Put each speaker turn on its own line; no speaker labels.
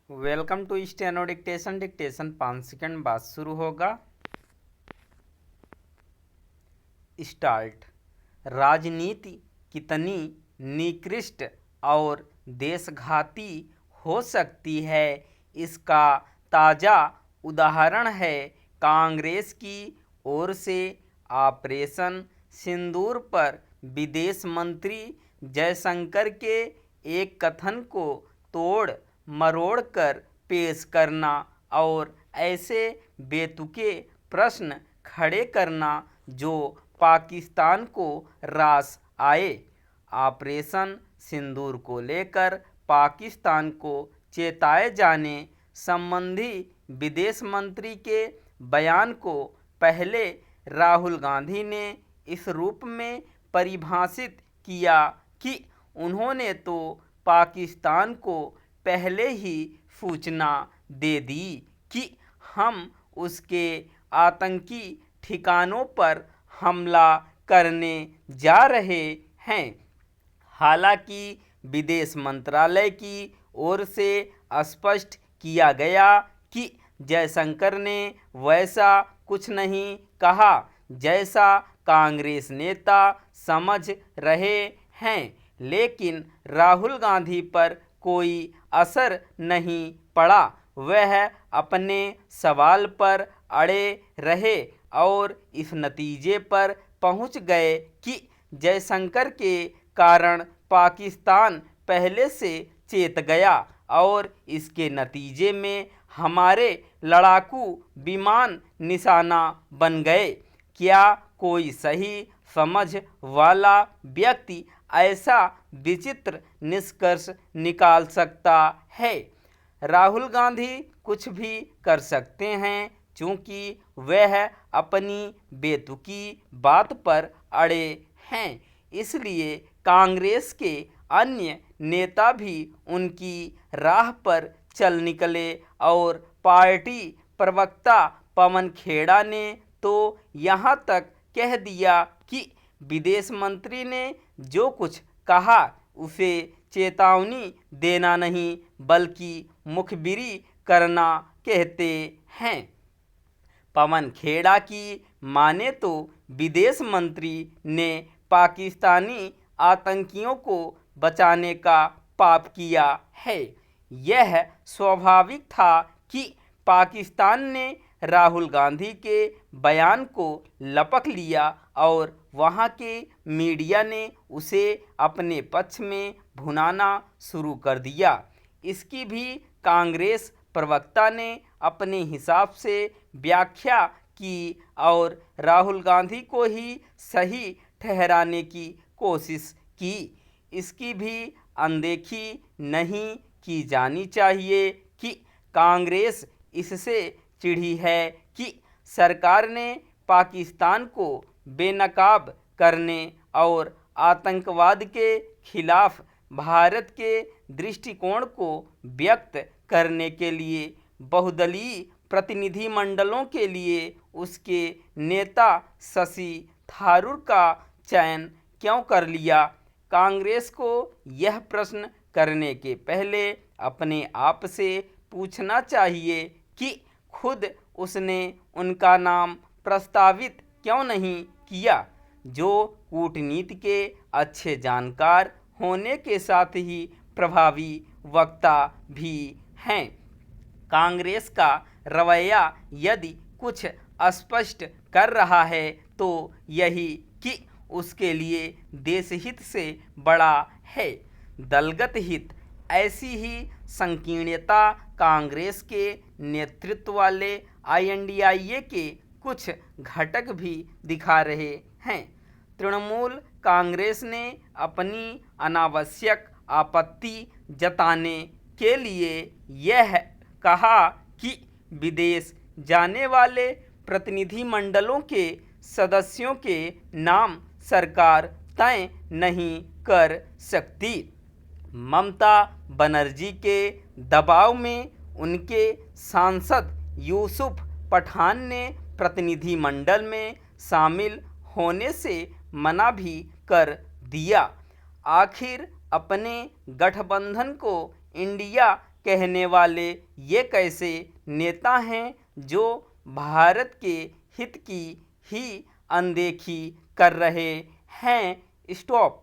Welcome to steno dictation. Dictation 5 second बाद शुरू होगा। स्टार्ट। राजनीति कितनी निकृष्ट और देशघाती हो सकती है, इसका ताज़ा उदाहरण है कांग्रेस की ओर से ऑपरेशन सिंदूर पर विदेश मंत्री जयशंकर के एक कथन को तोड़ मरोड़ कर पेश करना और ऐसे बेतुके प्रश्न खड़े करना जो पाकिस्तान को रास आए। ऑपरेशन सिंदूर को लेकर पाकिस्तान को चेताए जाने संबंधी विदेश मंत्री के बयान को पहले राहुल गांधी ने इस रूप में परिभाषित किया कि उन्होंने तो पाकिस्तान को पहले ही सूचना दे दी कि हम उसके आतंकी ठिकानों पर हमला करने जा रहे हैं। हालांकि विदेश मंत्रालय की ओर से स्पष्ट किया गया कि जयशंकर ने वैसा कुछ नहीं कहा जैसा कांग्रेस नेता समझ रहे हैं, लेकिन राहुल गांधी पर कोई असर नहीं पड़ा। वह अपने सवाल पर अड़े रहे और इस नतीजे पर पहुंच गए कि जयशंकर के कारण पाकिस्तान पहले से चेत गया और इसके नतीजे में हमारे लड़ाकू विमान निशाना बन गए। क्या कोई सही समझ वाला व्यक्ति ऐसा विचित्र निष्कर्ष निकाल सकता है? राहुल गांधी कुछ भी कर सकते हैं, क्योंकि वह अपनी बेतुकी बात पर अड़े हैं। इसलिए कांग्रेस के अन्य नेता भी उनकी राह पर चल निकले और पार्टी प्रवक्ता पवन खेड़ा ने तो यहाँ तक कह दिया कि विदेश मंत्री ने जो कुछ कहा उसे चेतावनी देना नहीं बल्कि मुखबिरी करना कहते हैं। पवन खेड़ा की माने तो विदेश मंत्री ने पाकिस्तानी आतंकियों को बचाने का पाप किया है। यह स्वाभाविक था कि पाकिस्तान ने राहुल गांधी के बयान को लपक लिया और वहां के मीडिया ने उसे अपने पक्ष में भुनाना शुरू कर दिया। इसकी भी कांग्रेस प्रवक्ता ने अपने हिसाब से व्याख्या की और राहुल गांधी को ही सही ठहराने की कोशिश की। इसकी भी अनदेखी नहीं की जानी चाहिए कि कांग्रेस इससे चिढ़ी है कि सरकार ने पाकिस्तान को बेनकाब करने और आतंकवाद के खिलाफ भारत के दृष्टिकोण को व्यक्त करने के लिए बहुदलीय प्रतिनिधिमंडलों के लिए उसके नेता शशि थरूर का चयन क्यों कर लिया? कांग्रेस को यह प्रश्न करने के पहले अपने आप से पूछना चाहिए कि खुद उसने उनका नाम प्रस्तावित क्यों नहीं किया, जो कूटनीति के अच्छे जानकार होने के साथ ही प्रभावी वक्ता भी हैं। कांग्रेस का रवैया यदि कुछ स्पष्ट कर रहा है तो यही कि उसके लिए देशहित से बड़ा है दलगत हित। ऐसी ही संकीर्णता कांग्रेस के नेतृत्व वाले INDIA के कुछ घटक भी दिखा रहे हैं। तृणमूल कांग्रेस ने अपनी अनावश्यक आपत्ति जताने के लिए यह कहा कि विदेश जाने वाले प्रतिनिधिमंडलों के सदस्यों के नाम सरकार तय नहीं कर सकती। ममता बनर्जी के दबाव में उनके सांसद यूसुफ पठान ने प्रतिनिधिमंडल में शामिल होने से मना भी कर दिया। आखिर अपने गठबंधन को इंडिया कहने वाले ये कैसे नेता हैं जो भारत के हित की ही अनदेखी कर रहे हैं। स्टॉप।